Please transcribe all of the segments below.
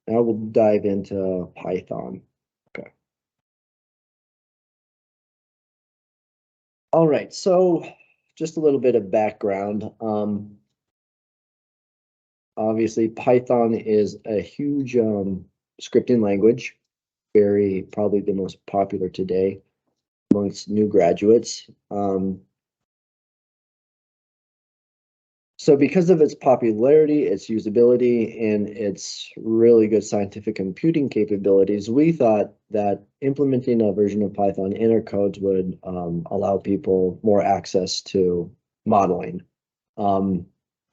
Now we'll dive into Python. Okay. All right, so just a little bit of background. Obviously, Python is a huge scripting language, probably the most popular today amongst new graduates. So because of its popularity, its usability, and its really good scientific computing capabilities, we thought that implementing a version of Python in our codes would allow people more access to modeling.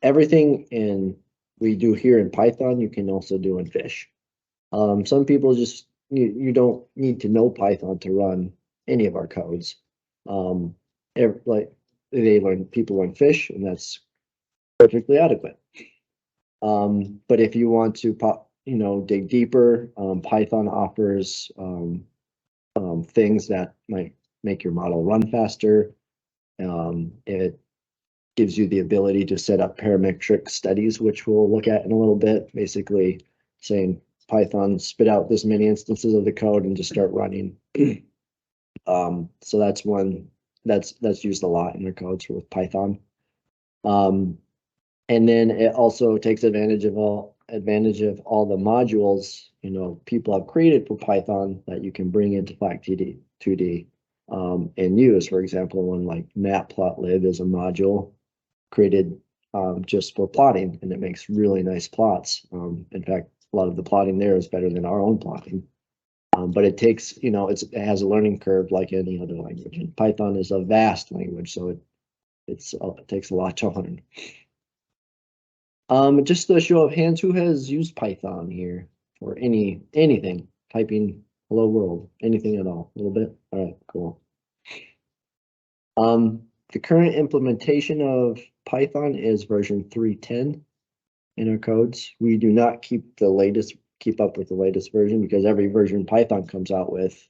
Everything we do here in Python, you can also do in Fish. Some people just, you don't need to know Python to run any of our codes. People learn Fish, and that's perfectly adequate. But if you want to dig deeper, Python offers things that might make your model run faster. It gives you the ability to set up parametric studies, which we'll look at in a little bit, basically saying Python spit out this many instances of the code and just start running. So that's one that's used a lot in our codes with Python. And then it also takes advantage of all the modules people have created for Python that you can bring into FLAC2D and use. For example, one like matplotlib is a module created just for plotting, and it makes really nice plots. In fact, a lot of the plotting there is better than our own plotting. But it takes, it has a learning curve like any other language. And Python is a vast language, so it takes a lot to learn. Just a show of hands, who has used Python here for anything, typing hello world, anything at all, a little bit? All right, cool. The current implementation of Python is version 3.10 in our codes. We do not keep up with the latest version because every version Python comes out with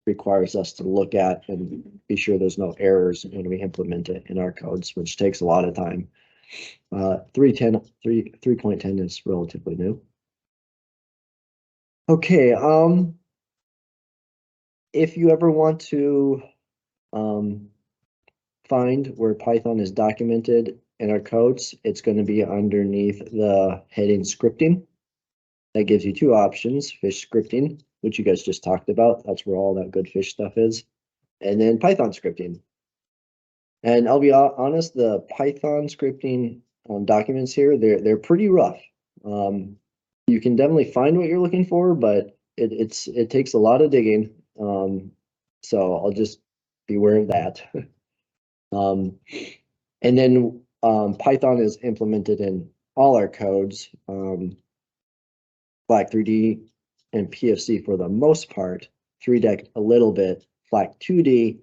requires us to look at and be sure there's no errors when we implement it in our codes, which takes a lot of time. 3.10 is relatively new. Okay, if you ever want to find where Python is documented in our codes, it's going to be underneath the heading scripting. That gives you two options: Fish scripting, which you guys just talked about. That's where all that good Fish stuff is. And then Python scripting. And I'll be honest, the Python scripting documents here, they're pretty rough. You can definitely find what you're looking for, but it takes a lot of digging. So I'll just beware of that. And then Python is implemented in all our codes, FLAC3D and PFC for the most part, 3DEC a little bit, FLAC2D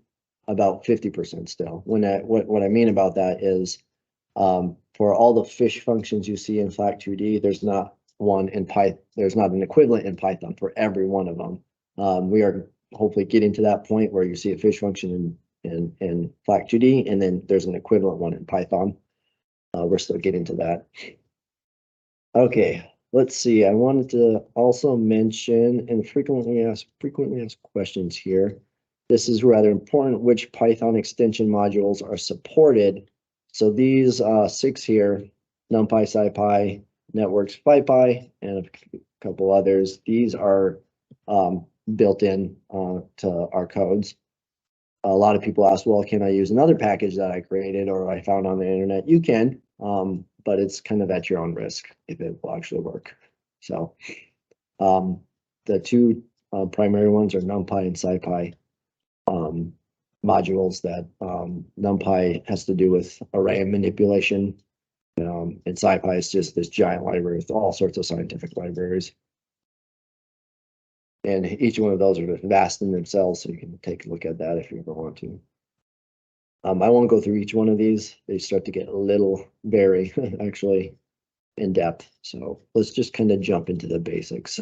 about 50% still. What I mean about that is for all the Fish functions you see in FLAC2D, there's not one in Python. There's not an equivalent in Python for every one of them. We are hopefully getting to that point where you see a Fish function in FLAC2D, and then there's an equivalent one in Python. We're still getting to that. Okay, let's see. I wanted to also mention and frequently asked questions here. This is rather important. Which Python extension modules are supported? So these 6 here, NumPy, SciPy, Networks, PyPy, and a couple others. These are built in to our codes. A lot of people ask, well, can I use another package that I created or I found on the internet? You can, but it's kind of at your own risk if it will actually work. So the two primary ones are NumPy and SciPy modules that NumPy has to do with array manipulation. And SciPy is just this giant library with all sorts of scientific libraries. And each one of those are vast in themselves, so you can take a look at that if you ever want to. I won't go through each one of these. They start to get a little very actually in depth. So let's just kind of jump into the basics.